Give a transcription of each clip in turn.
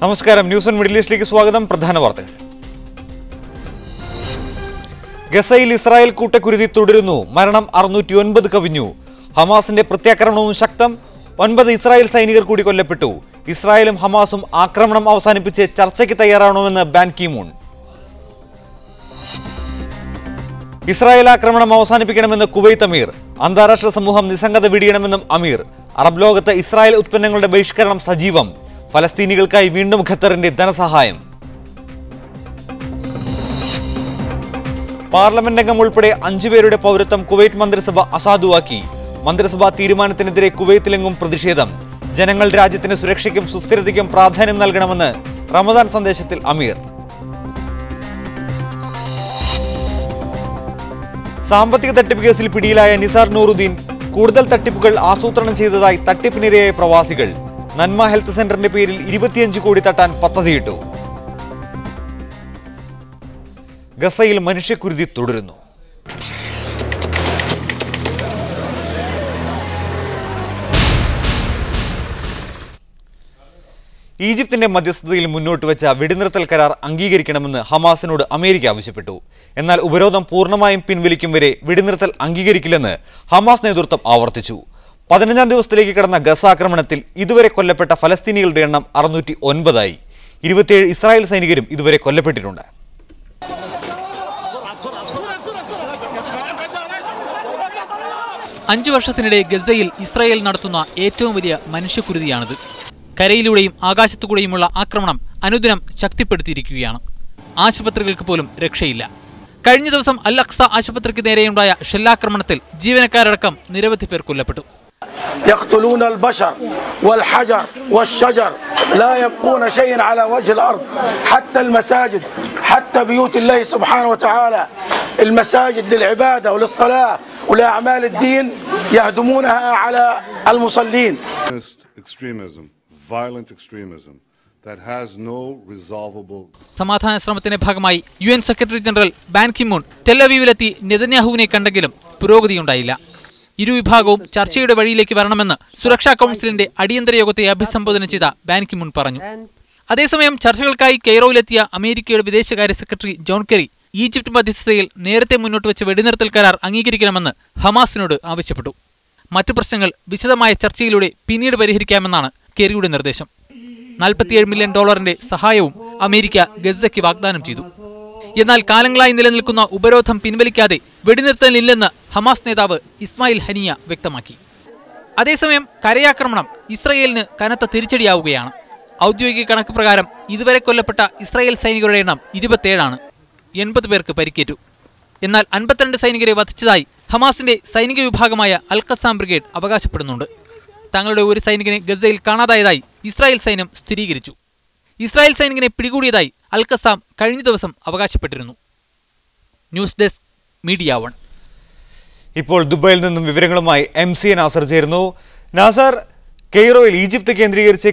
നമസ്കാരം. News on middle ഈസ്റ്റിലേക്ക് സ്വാഗതം. പ്രധാന വാർത്തകൾ. ഗസയിൽ ഇസ്രായേൽ കൂട്ടക്കുരുതി തുടരുന്നു. മരണം 609 കവിഞ്ഞു. ഹമാസിന്റെ പ്രത്യാക്രമണവും ശക്തം. 9 ഇസ്രായേൽ സൈനികർ കൂടി കൊല്ലപ്പെട്ടു. ഇസ്രായേലും ഹമാസും ആക്രമണം അവസാനിപ്പിച്ച് ചർച്ചയ്ക്ക് തയ്യാറാവണമെന്ന് ബാൻ കി മൂൺ. ഇസ്രായേൽ ആക്രമണം അവസാനിപ്പിക്കണമെന്ന് കുവൈത്ത് അമീർ. അന്താരാഷ്ട്ര സമൂഹം നിസ്സംഗത വെടിയണമെന്നും അമീർ. അറബ് ലോകത്ത് ഇസ്രായേൽ ഉത്പന്നങ്ങളുടെ ബഹിഷ്കരണം സജീവം. ഫലസ്തീനികൾക്കായി വീണ്ടും ഖത്തറിന്റെ ധനസഹായം. പാർലമെന്റ് അംഗം ഉൾപ്പെടെ 5 പേരുടെ പൗരത്വം കുവൈറ്റ് മന്ത്രിസഭ അസാധുവാക്കി. മന്ത്രിസഭാ തീരുമാനത്തിനെതിരെ കുവൈത്തിലെങ്ങും പ്രതിഷേധം. ജനങ്ങൾ രാജ്യത്തിന് സുരക്ഷയ്ക്കും സുസ്ഥിരതയ്ക്കും പ്രാധാന്യം നൽകണമെന്ന് റമദാൻ സന്ദേശത്തിൽ അമീർ. സാമ്പത്തിക തട്ടിപ്പ് കേസിൽ പിടിയിലായ നിസാർ നൂറുദ്ദീൻ കൂടുതൽ തട്ടിപ്പുകൾ ആസൂത്രണം ചെയ്തതായി തട്ടിപ്പിനിരയായ പ്രവാസികൾ. നന്മ ഹെൽത്ത് സെന്ററിന്റെ പേരിൽ 25 കോടി തട്ടാൻ പദ്ധതിയിട്ടു. ഗസയിൽ മനുഷ്യക്കുരുതി തുടരുന്നു. ഈജിപ്തിന്റെ മധ്യസ്ഥതയിൽ മുന്നോട്ട് വെച്ച വെടിനിർത്തൽ കരാർ അംഗീകരിക്കണമെന്ന് ഹമാസിനോട് അമേരിക്ക ആവശ്യപ്പെട്ടു. എന്നാൽ ഉപരോധം പൂർണ്ണമായും പിൻവലിക്കും വരെ വെടിനിർത്തൽ അംഗീകരിക്കില്ലെന്ന് ഹമാസ് നേതൃത്വം ആവർത്തിച്ചു. 15-ാം ദിവസത്തിലേക്ക് കടന്ന ഗസ ആക്രമണത്തിൽ ഇതുവരെ കൊല്ലപ്പെട്ട ഫലസ്തീനികളുടെ എണ്ണം 609 27 ഇസ്രായേൽ സൈനികരും ഇതുവരെ കൊല്ലപ്പെട്ടിട്ടുണ്ട്. അഞ്ചു വർഷത്തിനിടെ ഗസയിൽ ഇസ്രായേൽ നടത്തുന്ന ഏറ്റവും വലിയ മനുഷ്യക്കുരുതിയാണിത്. കരയിലൂടെയും ആകാശത്തുകൂടെയുമുള്ള ആക്രമണം അനുദിനം ശക്തിപ്പെടുത്തിയിരിക്കുകയാണ്. ആശുപത്രികൾക്ക് പോലും രക്ഷയില്ല. കഴിഞ്ഞ ദിവസം അൽ അഖ്സ ആശുപത്രിക്ക് നേരെയുണ്ടായ ഷെല്ലാക്രമണത്തിൽ ജീവനക്കാരടക്കം നിരവധി പേർ കൊല്ലപ്പെട്ടു. يقتلون البشر والحجر والشجر لا يبقون شيئا على وجه الأرض حتى المساجد حتى بيوت الله سبحانه وتعالى المساجد للعبادة وللصلاة ولأعمال الدين يهدمونها على المصلين. Extremism, violent extremism that has no resolvable. സമാധാന ശ്രമത്തിന്റെ ഭാഗമായി UN secretary general Ban Ki Moon ടെൽ-അവീവിലെത്തി നെതന്യാഹുവിനെ കണ്ടെങ്കിലും പുരോഗതിയുണ്ടായില്ല. ഇരുവിഭാഗവും ചർച്ചയുടെ വഴിയിലേക്ക് വരണമെന്ന് സുരക്ഷാ കൗൺസിലിന്റെ അടിയന്തര യോഗത്തെ അഭിസംബോധന ചെയ്ത ബാൻ കി മൂൺ പറഞ്ഞു. അതേസമയം ചർച്ചകൾക്കായി കെയ്റോയിലെത്തിയ അമേരിക്കയുടെ വിദേശകാര്യ സെക്രട്ടറി ജോൺ കെറി ഈജിപ്ത് മധ്യസ്ഥതയിൽ നേരത്തെ മുന്നോട്ട് വെച്ച വെടിനിർത്തൽ കരാർ അംഗീകരിക്കണമെന്ന് ഹമാസിനോട് ആവശ്യപ്പെട്ടു. മറ്റു പ്രശ്നങ്ങൾ വിശദമായ ചർച്ചയിലൂടെ പിന്നീട് പരിഹരിക്കാമെന്നാണ് കെറിയുടെ നിർദ്ദേശം. $47 മില്യൺ സഹായവും അമേരിക്ക ഗസയ്ക്ക് വാഗ്ദാനം ചെയ്തു. എന്നാൽ കാലങ്ങളായി നിലനിൽക്കുന്ന ഉപരോധം പിൻവലിക്കാതെ വെടിനിർത്തലില്ലെന്ന് ഹമാസ് നേതാവ് ഇസ്മായിൽ ഹനിയ വ്യക്തമാക്കി. അതേസമയം കരയാക്രമണം ഇസ്രായേലിന് കനത്ത തിരിച്ചടിയാവുകയാണ്. ഔദ്യോഗിക കണക്ക് പ്രകാരം ഇതുവരെ കൊല്ലപ്പെട്ട ഇസ്രായേൽ സൈനികരുടെ എണ്ണം 27. 80 പേർക്ക് പരിക്കേറ്റു. എന്നാൽ 52 സൈനികരെ വധിച്ചതായി ഹമാസിന്റെ സൈനിക വിഭാഗമായ അൽ ഖസാം ബ്രിഗേഡ് അവകാശപ്പെടുന്നുണ്ട്. തങ്ങളുടെ ഒരു സൈനികനെ ഗസയിൽ കാണാതായതായി ഇസ്രായേൽ സൈന്യം സ്ഥിരീകരിച്ചു. ഇസ്രായേൽ സൈനികനെ പിടികൂടിയതായി അൽ ഖസാം കഴിഞ്ഞ ദിവസം അവകാശപ്പെട്ടിരുന്നു. News desk media 1. ഇപ്പോൾ ദുബായിൽ നിന്നും വിവരങ്ങളുമായി MC നാസർ ചേരുന്നു. നാസർ, കെയ്റോയിൽ ഈജിപ്ത് കേന്ദ്രീകരിച്ച്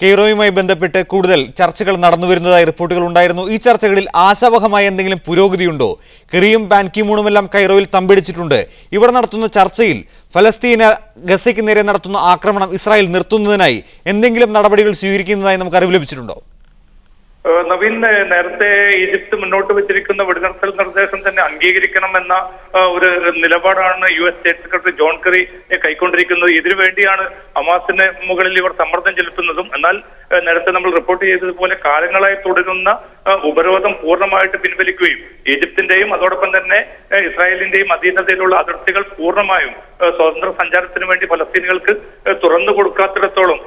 കെയ്റോയുമായി ബന്ധപ്പെട്ട് കൂടുതൽ ചർച്ചകൾ നടന്നു വരുന്നതായി റിപ്പോർട്ടുകൾ ഉണ്ടായിരുന്നു. ഈ ചർച്ചകളിൽ ആശാവഹമായ എന്തെങ്കിലും പുരോഗതിയുണ്ടോ? കെറിയും ബാൻ കി മൂണുമെല്ലാം കെയ്റോയിൽ തമ്പടിച്ചിട്ടുണ്ട്. ഇവർ നടത്തുന്ന ചർച്ചയിൽ ഫലസ്തീന ഗസയ്ക്ക് നേരെ നടത്തുന്ന ആക്രമണം ഇസ്രായേൽ നിർത്തുന്നതിനായി എന്തെങ്കിലും നടപടികൾ സ്വീകരിക്കുന്നതായി നമുക്ക് അറിവ് ലഭിച്ചിട്ടുണ്ടോ? നവീൻ, നേരത്തെ ഈജിപ്ത് മുന്നോട്ട് വെച്ചിരിക്കുന്ന വെടിനിർത്തൽ നിർദ്ദേശം തന്നെ അംഗീകരിക്കണമെന്ന ഒരു നിലപാടാണ് US സ്റ്റേറ്റ് സെക്രട്ടറി ജോൺ കെറി കൈക്കൊണ്ടിരിക്കുന്നത്. ഇതിനു വേണ്ടിയാണ് ഹമാസിന് മുകളിൽ ഇവർ സമ്മർദ്ദം ചെലുത്തുന്നതും. എന്നാൽ നേരത്തെ നമ്മൾ റിപ്പോർട്ട് ചെയ്തതുപോലെ കാലങ്ങളായി തുടരുന്ന ഉപരോധം പൂർണ്ണമായിട്ട് പിൻവലിക്കുകയും ഈജിപ്തിന്റെയും അതോടൊപ്പം തന്നെ ഇസ്രായേലിന്റെയും അധീനതയിലുള്ള അതിർത്തികൾ പൂർണ്ണമായും സ്വതന്ത്ര സഞ്ചാരത്തിന് വേണ്ടി ഫലസ്തീനികൾക്ക് തുറന്നു കൊടുക്കാത്തിടത്തോളം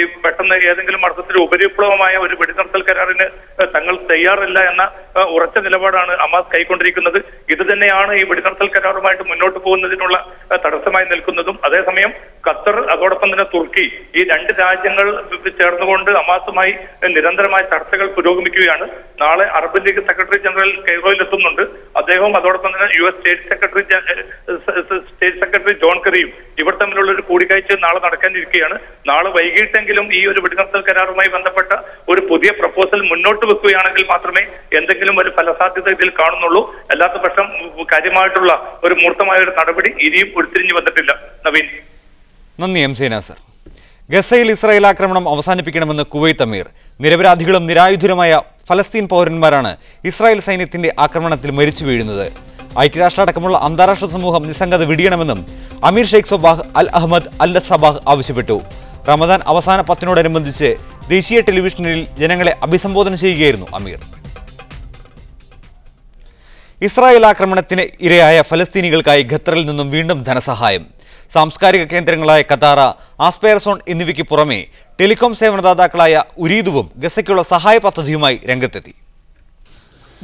ഈ പെട്ടെന്ന് ഏതെങ്കിലും അർത്ഥത്തിൽ ഉപരിപ്ലവമായ ഒരു വെടിനിർത്തൽ കരാറിന് തങ്ങൾ തയ്യാറില്ല എന്ന ഉറച്ച നിലപാടാണ് ഹമാസ് കൈക്കൊണ്ടിരിക്കുന്നത്. ഇത് തന്നെയാണ് ഈ വെടിനിർത്തൽ കരാറുമായിട്ട് മുന്നോട്ട് പോകുന്നതിനുള്ള തടസ്സമായി നിൽക്കുന്നതും. അതേസമയം ഖത്തർ അതോടൊപ്പം തന്നെ തുർക്കി ഈ 2 രാജ്യങ്ങൾ ചേർന്നുകൊണ്ട് ഹമാസുമായി നിരന്തരമായ ചർച്ചകൾ പുരോഗമിക്കുകയാണ്. നാളെ അറബ് ലീഗ് സെക്രട്ടറി ജനറൽ കെയ്റോയിൽ എത്തുന്നുണ്ട്. അദ്ദേഹവും അതോടൊപ്പം തന്നെ US സ്റ്റേറ്റ് സെക്രട്ടറി ജോൺ കെറിയും ഇവർ തമ്മിലുള്ള ഒരു കൂടിക്കാഴ്ച നാളെ നടക്കാനിരിക്കുകയാണ്. നാളെ വൈകിട്ടെങ്കിലും ഈ ഒരു വെടിനിർത്തൽ കരാറുമായി ബന്ധപ്പെട്ട ഒരു പുതിയ പ്രപ്പോസൽ മുന്നോട്ട് വെക്കുകയാണെങ്കിൽ മാത്രമേ എന്തെങ്കിലും ഒരു ഫലസാധ്യത ഇതിൽ കാണുന്നുള്ളൂ. അല്ലാത്ത പക്ഷം കാര്യമായിട്ടുള്ള ഒരു മൂർത്തമായ ഒരു നടപടി ഇനിയും ഉരുത്തിരിഞ്ഞു വന്നിട്ടില്ല. നവീൻ, നന്ദി MC നാസർ. ഗസയിൽ ഇസ്രായേൽ ആക്രമണം അവസാനിപ്പിക്കണമെന്ന് കുവൈത്ത് അമീർ. നിരപരാധികളും നിരായുധരുമായ ഫലസ്തീൻ പൗരന്മാരാണ് ഇസ്രായേൽ സൈന്യത്തിന്റെ ആക്രമണത്തിൽ മരിച്ചു വീഴുന്നത്. ഐക്യരാഷ്ട്ര അടക്കമുള്ള അന്താരാഷ്ട്ര സമൂഹം നിസ്സംഗത വെടിയണമെന്നും അമീർ ഷെയ്ഖ് സൊബാഹ് അൽ അഹമ്മദ് അൽ സബാഹ് ആവശ്യപ്പെട്ടു. റമദാൻ അവസാന പത്തിനോടനുബന്ധിച്ച് ദേശീയ ടെലിവിഷനിൽ ജനങ്ങളെ അഭിസംബോധന ചെയ്യുകയായിരുന്നു അമീർ. ഇസ്രായേൽ ആക്രമണത്തിന് ഇരയായ ഫലസ്തീനികൾക്കായി ഖത്തറിൽ നിന്നും വീണ്ടും ധനസഹായം. സാംസ്കാരിക കേന്ദ്രങ്ങളായ ഖത്താറ, ആസ്പെയർസോൺ എന്നിവയ്ക്ക് പുറമെ ടെലികോം സേവനദാതാക്കളായ ഉരീദുവും ഗസയ്ക്കുള്ള സഹായ പദ്ധതിയുമായി രംഗത്തെത്തി.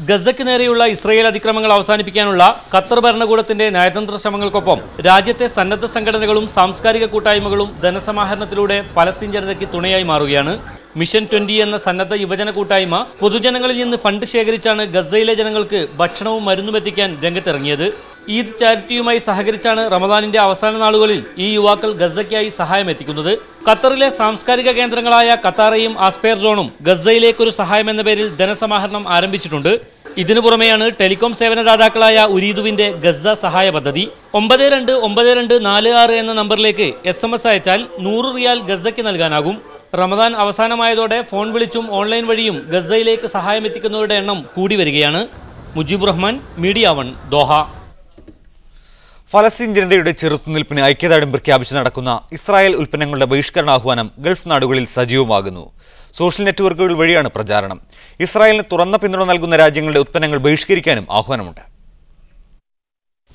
ഗസയ്ക്ക് നേരെയുള്ള ഇസ്രായേൽ അതിക്രമങ്ങൾ അവസാനിപ്പിക്കാനുള്ള ഖത്തർ ഭരണകൂടത്തിന്റെ നയതന്ത്ര ശ്രമങ്ങൾക്കൊപ്പം രാജ്യത്തെ സന്നദ്ധ സംഘടനകളും സാംസ്കാരിക കൂട്ടായ്മകളും ധനസമാഹരണത്തിലൂടെ ഫലസ്തീൻ ജനതയ്ക്ക് തുണയായി മാറുകയാണ്. മിഷൻ 20 എന്ന സന്നദ്ധ യുവജന കൂട്ടായ്മ പൊതുജനങ്ങളിൽ നിന്ന് ഫണ്ട് ശേഖരിച്ചാണ് ഗസയിലെ ജനങ്ങൾക്ക് ഭക്ഷണവും മരുന്നും എത്തിക്കാൻ രംഗത്തിറങ്ങിയത്. ഈദ് ചാരിറ്റിയുമായി സഹകരിച്ചാണ് റമദാനിന്റെ അവസാന നാളുകളിൽ ഈ യുവാക്കൾ ഗസയ്ക്കായി സഹായം എത്തിക്കുന്നത്. ഖത്തറിലെ സാംസ്കാരിക കേന്ദ്രങ്ങളായ ഖത്താറയും ആസ്പെയർ സോണും ഗസയിലേക്കൊരു സഹായം എന്ന പേരിൽ ധനസമാഹരണം ആരംഭിച്ചിട്ടുണ്ട്. ഇതിനു പുറമെയാണ് ടെലികോം സേവനദാതാക്കളായ ഉരീദുവിന്റെ ഗസ സഹായ പദ്ധതി. 929246 എന്ന നമ്പറിലേക്ക് SMS അയച്ചാൽ 100 റിയാൽ ഗസയ്ക്ക് നൽകാനാകും. റമദാൻ അവസാനമായതോടെ ഫോൺ വിളിച്ചും ഓൺലൈൻ വഴിയും ഗസയിലേക്ക് സഹായം എത്തിക്കുന്നവരുടെ എണ്ണം കൂടി വരികയാണ്. Mujeeb Rahman, media 1, Doha. ഫലസ്തീൻ ജനതയുടെ ചെറുത്തുനിൽപ്പിന് ഐക്യദാർഢ്യം പ്രഖ്യാപിച്ച് നടക്കുന്ന ഇസ്രായേൽ ഉൽപ്പന്നങ്ങളുടെ ബഹിഷ്കരണാഹ്വാനം ഗൾഫ് നാടുകളിൽ സജീവമാകുന്നു. സോഷ്യൽ നെറ്റ്വർക്കുകൾ വഴിയാണ് പ്രചാരണം. ഇസ്രായേലിന് തുറന്ന പിന്തുണ നൽകുന്ന രാജ്യങ്ങളുടെ ഉൽപ്പന്നങ്ങൾ ബഹിഷ്കരിക്കാനും ആഹ്വാനമുണ്ട്.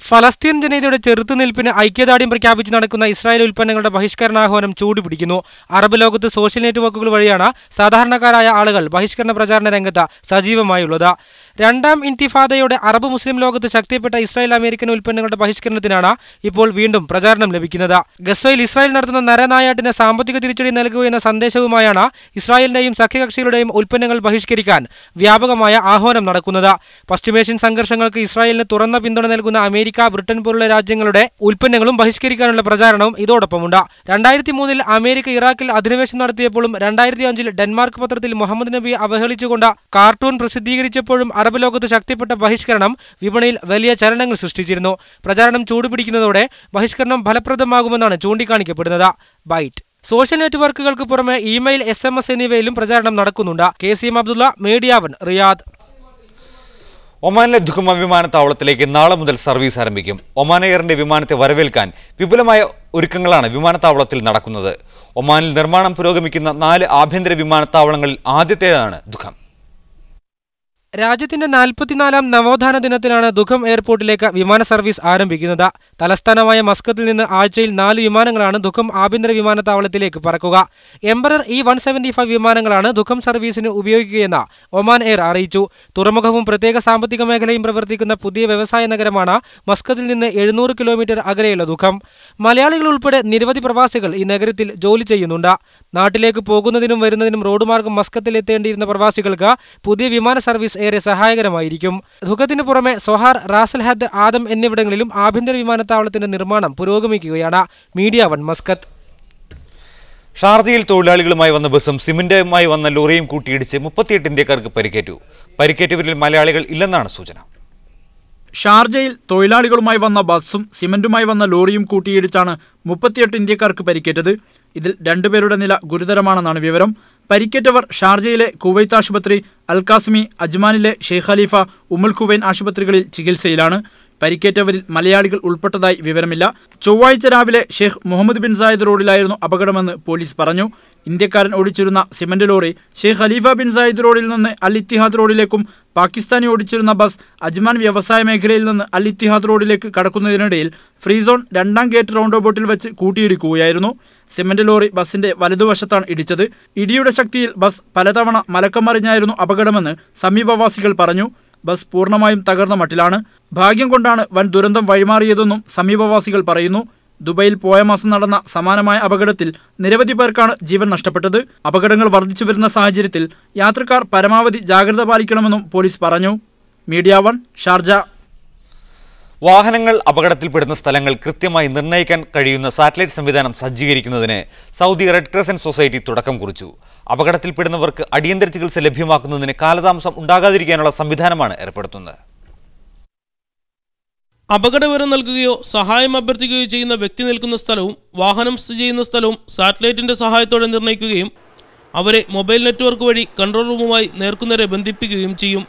ഫലസ്തീൻ ജനതയുടെ ചെറുത്തുനിൽപ്പിന് ഐക്യദാർഢ്യം പ്രഖ്യാപിച്ച് നടക്കുന്ന ഇസ്രായേൽ ഉൽപ്പന്നങ്ങളുടെ ബഹിഷ്കരണാഹ്വാനം ചൂടുപിടിക്കുന്നു. അറബ് ലോകത്ത് സോഷ്യൽ നെറ്റ്വർക്കുകൾ വഴിയാണ് സാധാരണക്കാരായ ആളുകൾ ബഹിഷ്കരണ പ്രചാരണ രംഗത്ത് സജീവമായുള്ളത്. രണ്ടാം ഇൻതിഫാദയോടെ അറബ് മുസ്ലിം ലോകത്ത് ശക്തിപ്പെട്ട ഇസ്രായേൽ അമേരിക്കൻ ഉൽപ്പന്നങ്ങളുടെ ബഹിഷ്കരണത്തിനാണ് ഇപ്പോൾ വീണ്ടും പ്രചാരണം ലഭിക്കുന്നത്. ഗസയിൽ ഇസ്രായേൽ നടത്തുന്ന നരനായാട്ടിന് സാമ്പത്തിക തിരിച്ചടി നൽകുകയെന്ന സന്ദേശവുമായാണ് ഇസ്രായേലിന്റെയും സഖ്യകക്ഷികളുടെയും ഉൽപ്പന്നങ്ങൾ ബഹിഷ്കരിക്കാൻ വ്യാപകമായ ആഹ്വാനം നടക്കുന്നത്. പശ്ചിമേഷ്യൻ സംഘർഷങ്ങൾക്ക് ഇസ്രായേലിന് തുറന്ന പിന്തുണ നൽകുന്ന അമേരിക്ക, ബ്രിട്ടൻ പോലുള്ള രാജ്യങ്ങളുടെ ഉൽപ്പന്നങ്ങളും ബഹിഷ്കരിക്കാനുള്ള പ്രചാരണവും ഇതോടൊപ്പമുണ്ട്. 2003 അമേരിക്ക ഇറാഖിൽ അധിനിവേശം നടത്തിയപ്പോഴും 2005 ഡെൻമാർക്ക് പത്രത്തിൽ മുഹമ്മദ് നബിയെ അവഹേളിച്ചുകൊണ്ട് കാർട്ടൂൺ പ്രസിദ്ധീകരിച്ചപ്പോഴും അറബ് ലോകത്ത് ശക്തിപ്പെട്ട ബഹിഷ്കരണം വിപണിയിൽ വലിയ ചലനങ്ങൾ സൃഷ്ടിച്ചിരുന്നു. പ്രചാരണം ചൂടുപിടിക്കുന്നതോടെ ബഹിഷ്കരണം ഫലപ്രദമാകുമെന്നാണ് ചൂണ്ടിക്കാണിക്കപ്പെടുന്നത്. ബൈറ്റ് സോഷ്യൽ നെറ്റ്വർക്കുകൾക്ക് പുറമെ ഇമെയിൽ, SMS എന്നിവയിലും പ്രചാരണം നടക്കുന്നുണ്ട്. KCM Abdullah, media 1, Riyadh. ഒമാനിലെ ദുഖമ വിമാനത്താവളത്തിലേക്ക് നാളെ മുതൽ സർവീസ് ആരംഭിക്കും. ഒമാൻ എയറിന്റെ വിമാനത്തെ വരവേൽക്കാൻ വിപുലമായ ഒരുക്കങ്ങളാണ് വിമാനത്താവളത്തിൽ നടക്കുന്നത്. ഒമാനിൽ നിർമ്മാണം പുരോഗമിക്കുന്ന 4 ആഭ്യന്തര വിമാനത്താവളങ്ങളിൽ ആദ്യത്തേതാണ് ദുഖം. രാജ്യത്തിന്റെ 44ാം നവോത്ഥാന ദിനത്തിലാണ് ദുഖം എയർപോർട്ടിലേക്ക് വിമാന സർവീസ് ആരംഭിക്കുന്നത്. തലസ്ഥാനമായ മസ്കത്തിൽ നിന്ന് ആഴ്ചയിൽ 4 വിമാനങ്ങളാണ് ദുഖം ആഭ്യന്തര വിമാനത്താവളത്തിലേക്ക് പറക്കുക. എംബറർ E-175 വിമാനങ്ങളാണ് ദുഖം സർവീസിന് ഉപയോഗിക്കുകയെന്ന് ഒമാൻ എയർ അറിയിച്ചു. തുറമുഖവും പ്രത്യേക സാമ്പത്തിക മേഖലയും പ്രവർത്തിക്കുന്ന പുതിയ വ്യവസായ നഗരമാണ് മസ്കത്തിൽ നിന്ന് 700 കിലോമീറ്റർ അകലെയുള്ള ദുഖം. മലയാളികൾ ഉൾപ്പെടെ നിരവധി പ്രവാസികൾ ഈ നഗരത്തിൽ ജോലി ചെയ്യുന്നുണ്ട്. നാട്ടിലേക്ക് പോകുന്നതിനും വരുന്നതിനും റോഡ് മാർഗം മസ്കത്തിൽ എത്തേണ്ടിയിരുന്ന പ്രവാസികൾക്ക് പുതിയ വിമാന സർവീസ് ഏറെ സഹായകരമായിരിക്കും. ദുഖത്തിന് പുറമെ സൊഹാർ, റാസൽ ഹദ്, ആദം എന്നിവിടങ്ങളിലും ആഭ്യന്തര വിമാനത്താവളത്തിന്റെ നിർമ്മാണം പുരോഗമിക്കുകയാണ്. Media 1, Muscat. ഷാർജയിൽ തൊഴിലാളികളുമായി വന്ന ബസും സിമന്റുമായി വന്ന ലോറിയും കൂട്ടിയിടിച്ച് 38 ഇന്ത്യക്കാർക്ക് പരിക്കേറ്റു. പരിക്കേറ്റവരിൽ മലയാളികൾ ഇല്ലെന്നാണ് സൂചന. ഷാർജയിൽ തൊഴിലാളികളുമായി വന്ന ബസും സിമന്റുമായി വന്ന ലോറിയും കൂട്ടിയിടിച്ചാണ് 38 ഇന്ത്യക്കാർക്ക് പരിക്കേറ്റത്. ഇതിൽ 2 പേരുടെ നില ഗുരുതരമാണെന്നാണ് വിവരം. പരിക്കേറ്റവർ ഷാർജയിലെ കുവൈത്ത് ആശുപത്രി, അൽ കാസിമി, അജ്മാനിലെ ഷെയ്ഖ് ഖലീഫ, ഉമ്മുൽ ഖുവൈൻ ആശുപത്രികളിൽ ചികിത്സയിലാണ്. പരിക്കേറ്റവരിൽ മലയാളികൾ ഉൾപ്പെട്ടതായി വിവരമില്ല. ചൊവ്വാഴ്ച രാവിലെ ഷെയ്ഖ് മുഹമ്മദ് ബിൻ സായിദ് റോഡിലായിരുന്നു അപകടമെന്ന് പോലീസ് പറഞ്ഞു. ഇന്ത്യക്കാരൻ ഓടിച്ചിരുന്ന cement lorry Sheikh Khalifa bin Zayed റോഡിൽ നിന്ന് അൽ ഇത്തിഹാദ് റോഡിലേക്കും പാകിസ്ഥാനി ഓടിച്ചിരുന്ന ബസ് അജ്മാൻ വ്യവസായ മേഖലയിൽ നിന്ന് അൽ ഇത്തിഹാദ് റോഡിലേക്ക് കടക്കുന്നതിനിടയിൽ ഫ്രീ സോൺ 2ാം ഗേറ്റ് റൗണ്ട് ബോട്ടിൽ വെച്ച് കൂട്ടിയിടിക്കുകയായിരുന്നു. സിമന്റ് ലോറി ബസിന്റെ വലതുവശത്താണ് ഇടിച്ചത്. ഇടിയുടെ ശക്തിയിൽ ബസ് പലതവണ മലക്കം മറിഞ്ഞായിരുന്നു അപകടമെന്ന് സമീപവാസികൾ പറഞ്ഞു. ബസ് പൂർണ്ണമായും തകർന്ന മട്ടിലാണ്. ഭാഗ്യം കൊണ്ടാണ് വൻ ദുരന്തം വഴിമാറിയതെന്നും സമീപവാസികൾ പറയുന്നു. ദുബൈയിൽ പോയ മാസം നടന്ന സമാനമായ അപകടത്തിൽ നിരവധി പേർക്കാണ് ജീവൻ നഷ്ടപ്പെട്ടത്. അപകടങ്ങൾ വർദ്ധിച്ചു വരുന്ന സാഹചര്യത്തിൽ യാത്രക്കാർ പരമാവധി ജാഗ്രത പാലിക്കണമെന്നും പോലീസ് പറഞ്ഞു. Media 1, Sharjah. വാഹനങ്ങൾ അപകടത്തിൽപ്പെടുന്ന സ്ഥലങ്ങൾ കൃത്യമായി നിർണ്ണയിക്കാൻ കഴിയുന്ന സാറ്റലൈറ്റ് സംവിധാനം സജ്ജീകരിക്കുന്നതിന് സൗദി റെഡ് ക്രസന്റ് സൊസൈറ്റി തുടക്കം കുറിച്ചു. അപകടത്തിൽപ്പെടുന്നവർക്ക് അടിയന്തര ചികിത്സ ലഭ്യമാക്കുന്നതിന് കാലതാമസം ഉണ്ടാകാതിരിക്കാനുള്ള സംവിധാനമാണ് ഏർപ്പെടുത്തുന്നത്. അപകടവിവരം നൽകുകയോ സഹായം അഭ്യർത്ഥിക്കുകയോ ചെയ്യുന്ന വ്യക്തി നിൽക്കുന്ന സ്ഥലവും വാഹനം സ്ഥിതി ചെയ്യുന്ന സ്ഥലവും സാറ്റലൈറ്റിന്റെ സഹായത്തോടെ നിർണ്ണയിക്കുകയും അവരെ മൊബൈൽ നെറ്റ്വർക്ക് വഴി കൺട്രോൾ റൂമുമായി നേർക്കുനേരെ ബന്ധിപ്പിക്കുകയും ചെയ്യും.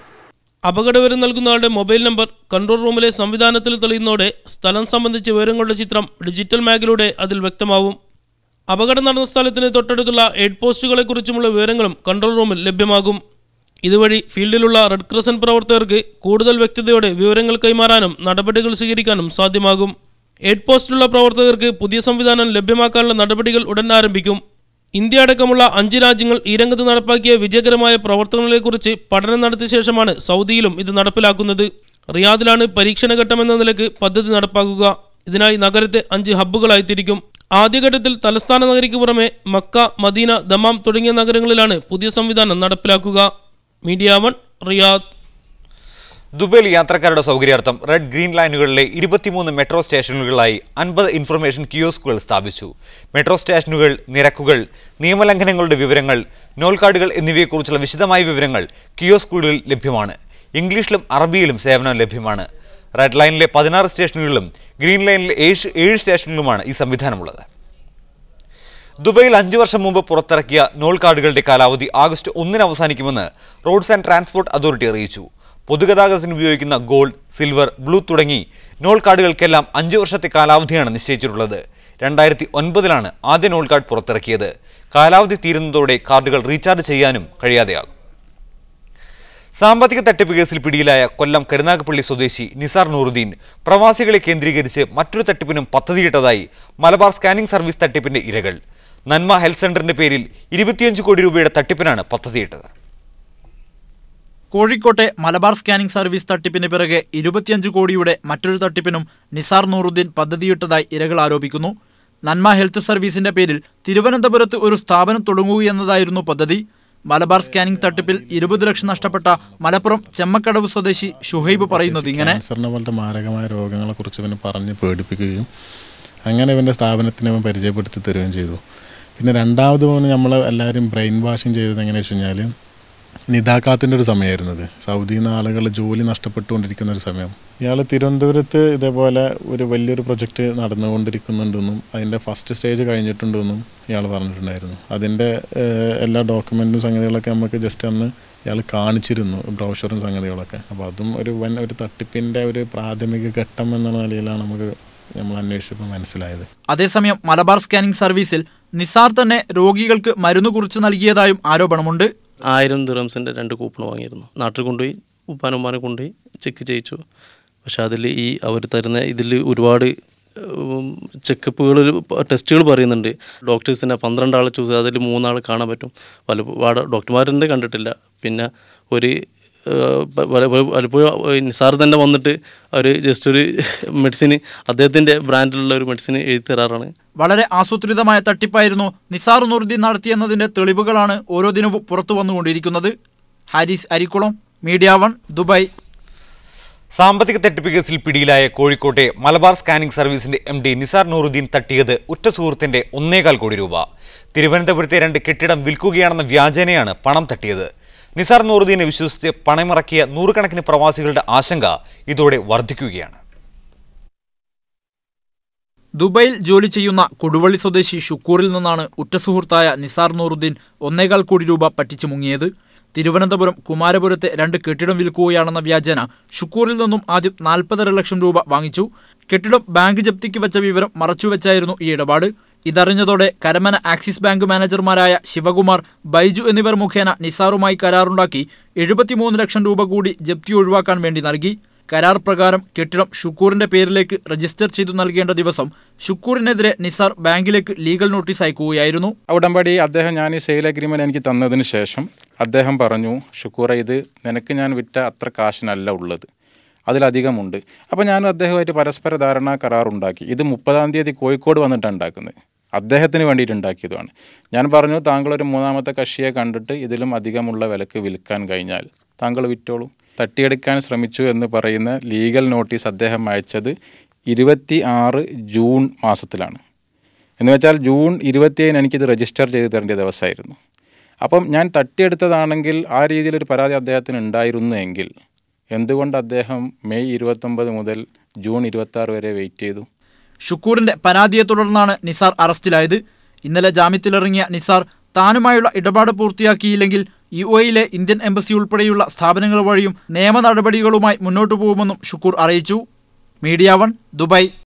അപകടവിവരം നൽകുന്ന ആളുടെ മൊബൈൽ നമ്പർ കൺട്രോൾ റൂമിലെ സംവിധാനത്തിൽ തെളിയുന്നതോടെ സ്ഥലം സംബന്ധിച്ച വിവരങ്ങളുടെ ചിത്രം ഡിജിറ്റൽ മാഗിലൂടെ അതിൽ വ്യക്തമാവും. അപകടം നടന്ന സ്ഥലത്തിന് തൊട്ടടുത്തുള്ള എയ്ഡ് പോസ്റ്റുകളെക്കുറിച്ചുമുള്ള വിവരങ്ങളും കൺട്രോൾ റൂമിൽ ലഭ്യമാകും. ഇതുവഴി ഫീൽഡിലുള്ള റെഡ് ക്രസന്റ് പ്രവർത്തകർക്ക് കൂടുതൽ വ്യക്തതയോടെ വിവരങ്ങൾ കൈമാറാനും നടപടികൾ സ്വീകരിക്കാനും സാധ്യമാകും. എയ്ഡ് പോസ്റ്റിലുള്ള പ്രവർത്തകർക്ക് പുതിയ സംവിധാനം ലഭ്യമാക്കാനുള്ള നടപടികൾ ഉടൻ ആരംഭിക്കും. ഇന്ത്യ അടക്കമുള്ള 5 രാജ്യങ്ങൾ ഈ രംഗത്ത് നടപ്പാക്കിയ വിജയകരമായ പ്രവർത്തനങ്ങളെക്കുറിച്ച് പഠനം നടത്തിയ ശേഷമാണ് സൗദിയിലും ഇത് നടപ്പിലാക്കുന്നത്. റിയാദിലാണ് പരീക്ഷണഘട്ടമെന്ന നിലയ്ക്ക് പദ്ധതി നടപ്പാക്കുക. ഇതിനായി നഗരത്തെ 5 ഹബ്ബുകളായി തിരിക്കും. ആദ്യഘട്ടത്തിൽ തലസ്ഥാന നഗരിക്ക് പുറമെ മക്ക, മദീന, ദമാം തുടങ്ങിയ നഗരങ്ങളിലാണ് പുതിയ സംവിധാനം നടപ്പിലാക്കുക. Media 1 Riyadh. ദുബൈയിൽ യാത്രക്കാരുടെ സൗകര്യാർത്ഥം റെഡ് ഗ്രീൻ ലൈനുകളിലെ 23 മെട്രോ സ്റ്റേഷനുകളിലായി 50 ഇൻഫർമേഷൻ കിയോസ്കുകൾ സ്ഥാപിച്ചു. മെട്രോ സ്റ്റേഷനുകൾ, നിരക്കുകൾ, നിയമലംഘനങ്ങളുടെ വിവരങ്ങൾ, നോൾ കാർഡുകൾ എന്നിവയെക്കുറിച്ചുള്ള വിശദമായ വിവരങ്ങൾ കിയോസ്കുകളിൽ ലഭ്യമാണ്. ഇംഗ്ലീഷിലും അറബിയിലും സേവനം ലഭ്യമാണ്. റെഡ് ലൈനിലെ 16 സ്റ്റേഷനുകളിലും ഗ്രീൻ ലൈനിലെ 7 സ്റ്റേഷനുകളിലുമാണ് ഈ സംവിധാനമുള്ളത്. ദുബൈയിൽ 5 വർഷം മുമ്പ് പുറത്തിറക്കിയ നോൾ കാർഡുകളുടെ കാലാവധി ആഗസ്റ്റ് 1 അവസാനിക്കുമെന്ന് റോഡ്സ് ആൻഡ് ട്രാൻസ്പോർട്ട് അതോറിറ്റി അറിയിച്ചു. പൊതുഗതാഗതത്തിന് ഉപയോഗിക്കുന്ന ഗോൾഡ്, സിൽവർ, ബ്ലൂ തുടങ്ങി നോൾ കാർഡുകൾക്കെല്ലാം 5 വർഷത്തെ കാലാവധിയാണ് നിശ്ചയിച്ചിട്ടുള്ളത്. 2009 ആദ്യ നോൾ കാർഡ് പുറത്തിറക്കിയത്. കാലാവധി തീരുന്നതോടെ കാർഡുകൾ റീചാർജ് ചെയ്യാനും കഴിയാതെയാകും. സാമ്പത്തിക തട്ടിപ്പ് കേസിൽ പിടിയിലായ കൊല്ലം കരുനാഗപ്പള്ളി സ്വദേശി നിസാർ നൂറുദ്ദീൻ പ്രവാസികളെ കേന്ദ്രീകരിച്ച് മറ്റൊരു തട്ടിപ്പിനും പദ്ധതിയിട്ടതായി മലബാർ സ്കാനിംഗ് സർവീസ് തട്ടിപ്പിന്റെ ഇരകൾ. നന്മ ഹെൽത്ത് സെന്ററിന്റെ പേരിൽ 25 കോടി രൂപയുടെ തട്ടിപ്പിനാണ് പദ്ധതിയിട്ടത്. കോഴിക്കോട്ടെ മലബാർ സ്കാനിംഗ് സർവീസ് തട്ടിപ്പിന് പിറകെ 25 കോടിയുടെ മറ്റൊരു തട്ടിപ്പിനും നിസാർ നൂറുദ്ദീൻ പദ്ധതിയിട്ടതായി ഇരകൾ ആരോപിക്കുന്നു. നന്മ ഹെൽത്ത് സർവീസിന്റെ പേരിൽ തിരുവനന്തപുരത്ത് ഒരു സ്ഥാപനം തുടങ്ങുകയെന്നതായിരുന്നു പദ്ധതി. മലബാർ സ്കാനിംഗ് തട്ടിപ്പിൽ 20 ലക്ഷം നഷ്ടപ്പെട്ട മലപ്പുറം ചെമ്മക്കടവ് സ്വദേശി ഷുഹൈബ് പറയുന്നത് ഇങ്ങനെ: ക്യാൻസറിനെ പോലത്തെ മാരകമായ രോഗങ്ങളെക്കുറിച്ച് ഇവനെ പറഞ്ഞ് പേടിപ്പിക്കുകയും അങ്ങനെ ഇവൻ്റെ സ്ഥാപനത്തിന് അവൻ പരിചയപ്പെടുത്തി തരികയും ചെയ്തു. പിന്നെ രണ്ടാമത് നമ്മൾ എല്ലാവരും ബ്രെയിൻ വാഷിങ് ചെയ്തത് എങ്ങനെയാണെന്ന് വെച്ച് കഴിഞ്ഞാൽ നിദാക്കാത്തിൻ്റെ ഒരു സമയമായിരുന്നത്. സൗദിയിൽ നിന്ന് ആളുകൾ ജോലി നഷ്ടപ്പെട്ടുകൊണ്ടിരിക്കുന്ന ഒരു സമയം. ഇയാൾ തിരുവനന്തപുരത്ത് ഇതേപോലെ ഒരു വലിയൊരു പ്രൊജക്റ്റ് നടന്നുകൊണ്ടിരിക്കുന്നുണ്ടെന്നും അതിൻ്റെ ഫസ്റ്റ് സ്റ്റേജ് കഴിഞ്ഞിട്ടുണ്ടെന്നും ഇയാൾ പറഞ്ഞിട്ടുണ്ടായിരുന്നു. അതിൻ്റെ എല്ലാ ഡോക്യുമെൻറ്റും സംഗതികളൊക്കെ നമുക്ക് ജസ്റ്റ് അന്ന് ഇയാൾ കാണിച്ചിരുന്നു, ബ്രൗഷറും സംഗതികളൊക്കെ. അപ്പോൾ അതും ഒരു തട്ടിപ്പിൻ്റെ ഒരു പ്രാഥമിക ഘട്ടം എന്നുള്ള നിലയിലാണ് നമ്മൾ അന്വേഷിച്ചപ്പോൾ മനസ്സിലായത്. അതേസമയം മലബാർ സ്കാനിംഗ് സർവീസിൽ നിസാർ തന്നെ രോഗികൾക്ക് മരുന്ന് കുറിച്ച് നൽകിയതായും ആരോപണമുണ്ട്. 1000 ദിർഹംസിൻ്റെ 2 കൂപ്പൺ വാങ്ങിയിരുന്നു. നാട്ടിൽ കൊണ്ടുപോയി ഉപ്പാനുമ്മാനെ കൊണ്ടുപോയി ചെക്ക് ചെയ്യിച്ചു. പക്ഷെ അതിൽ അവർ തരുന്ന ഇതിൽ ഒരുപാട് ചെക്കപ്പുകൾ, ടെസ്റ്റുകൾ പറയുന്നുണ്ട്. ഡോക്ടേഴ്സിനെ 12 ആളെ ചൂസ്, അതിൽ 3 ആൾ കാണാൻ പറ്റും. പല ഡോക്ടർമാരെന്നെ കണ്ടിട്ടില്ല. പിന്നെ പലപ്പോഴും നിസാർ തന്നെ വന്നിട്ട് അവർ ജസ്റ്റ് ഒരു മെഡിസിന് അദ്ദേഹത്തിൻ്റെ ബ്രാൻഡിലുള്ള ഒരു മെഡിസിൻ എഴുതി തരാറാണ്. വളരെ ആസൂത്രിതമായ തട്ടിപ്പായിരുന്നു നിസാർ നൂറുദ്ദീൻ നടത്തിയെന്നതിൻ്റെ തെളിവുകളാണ് ഓരോ ദിനവും പുറത്തു വന്നുകൊണ്ടിരിക്കുന്നത്. Haris Arikkulam, media 1 Dubai. സാമ്പത്തിക തട്ടിപ്പ് കേസിൽ പിടിയിലായ കോഴിക്കോട്ടെ മലബാർ സ്കാനിംഗ് സർവീസിന്റെ MD നിസാർ നൂറുദ്ദീൻ തട്ടിയത് ഉറ്റ സുഹൃത്തിന്റെ 1.25 കോടി രൂപ. തിരുവനന്തപുരത്തെ 2 കെട്ടിടം വിൽക്കുകയാണെന്ന വ്യാജേനയാണ് പണം തട്ടിയത്. നിസാർ നൂറുദ്ദീനെ വിശ്വസിച്ച് പണമിറക്കിയ നൂറുകണക്കിന് പ്രവാസികളുടെ ആശങ്ക ഇതോടെ വർദ്ധിക്കുകയാണ്. ദുബൈയിൽ ജോലി ചെയ്യുന്ന കൊടുവള്ളി സ്വദേശി ഷുക്കൂറിൽ നിന്നാണ് ഉറ്റ സുഹൃത്തായ നിസാർ നൂറുദ്ദീൻ 1.25 കോടി രൂപ പറ്റിച്ചു മുങ്ങിയത്. തിരുവനന്തപുരം കുമാരപുരത്തെ 2 കെട്ടിടം വിൽക്കുകയാണെന്ന വ്യാജേന ഷുക്കൂറിൽ നിന്നും ആദ്യം 40.5 ലക്ഷം രൂപ വാങ്ങിച്ചു. കെട്ടിടം ബാങ്ക് ജപ്തിക്ക് വെച്ച വിവരം മറച്ചുവെച്ചായിരുന്നു ഈ ഇടപാട്. ഇതറിഞ്ഞതോടെ കരമന ആക്സിസ് ബാങ്ക് മാനേജർമാരായ ശിവകുമാർ, ബൈജു എന്നിവർ മുഖേന നിസാറുമായി കരാറുണ്ടാക്കി 73 ലക്ഷം രൂപ കൂടി ജപ്തി ഒഴിവാക്കാൻ വേണ്ടി നൽകി. കരാർ പ്രകാരം കെട്ടിടം ഷുക്കൂറിന്റെ പേരിലേക്ക് രജിസ്റ്റർ ചെയ്തു നൽകേണ്ട ദിവസം ഷുക്കൂറിനെതിരെ നിസാർ ബാങ്കിലേക്ക് ലീഗൽ നോട്ടീസ് അയക്കുകയായിരുന്നു. ഉടമ്പടി ഞാൻ ഈ സെയിൽ അഗ്രിമെന്റ് എനിക്ക് തന്നതിന് ശേഷം അദ്ദേഹം പറഞ്ഞു, ഷുക്കൂറെ, ഇത് നിനക്ക് ഞാൻ വിറ്റ അത്ര കാശിനല്ല ഉള്ളത്, അതിലധികമുണ്ട്. അപ്പോൾ ഞാൻ അദ്ദേഹമായിട്ട് പരസ്പര ധാരണ കരാറുണ്ടാക്കി. ഇത് 30-ാം തീയതി കോഴിക്കോട് വന്നിട്ടാണ് ഉണ്ടാക്കുന്നത്. അദ്ദേഹത്തിന് വേണ്ടിയിട്ട് ഉണ്ടാക്കിയതുമാണ്. ഞാൻ പറഞ്ഞു, താങ്കൾ ഒരു 3ാമത്തെ കക്ഷിയെ കണ്ടിട്ട് ഇതിലും അധികമുള്ള വിലക്ക് വിൽക്കാൻ കഴിഞ്ഞാൽ താങ്കൾ വിറ്റോളൂ. തട്ടിയെടുക്കാൻ ശ്രമിച്ചു എന്ന് പറയുന്ന ലീഗൽ നോട്ടീസ് അദ്ദേഹം അയച്ചത് 26 ജൂൺ മാസത്തിലാണ്. എന്ന് വെച്ചാൽ ജൂൺ 27 എനിക്കിത് രജിസ്റ്റർ ചെയ്ത് തരേണ്ട ദിവസമായിരുന്നു. അപ്പം ഞാൻ തട്ടിയെടുത്തതാണെങ്കിൽ ആ രീതിയിലൊരു പരാതി അദ്ദേഹത്തിന് ഉണ്ടായിരുന്നു എങ്കിൽ എന്തുകൊണ്ട് അദ്ദേഹം മെയ് 29 മുതൽ ജൂൺ 26 വരെ വെയിറ്റ് ചെയ്തു. ഷുക്കൂറിന്റെ പരാതിയെ തുടർന്നാണ് നിസാർ അറസ്റ്റിലായത്. ഇന്നലെ ജാമ്യത്തിലിറങ്ങിയ നിസാർ താനുമായുള്ള ഇടപാട് പൂർത്തിയാക്കിയില്ലെങ്കിൽ UAE-യിലെ ഇന്ത്യൻ എംബസി ഉൾപ്പെടെയുള്ള സ്ഥാപനങ്ങൾ വഴിയും നിയമ നടപടികളുമായി മുന്നോട്ടു പോകുമെന്നും ഷുക്കൂർ അറിയിച്ചു. Media 1 Dubai.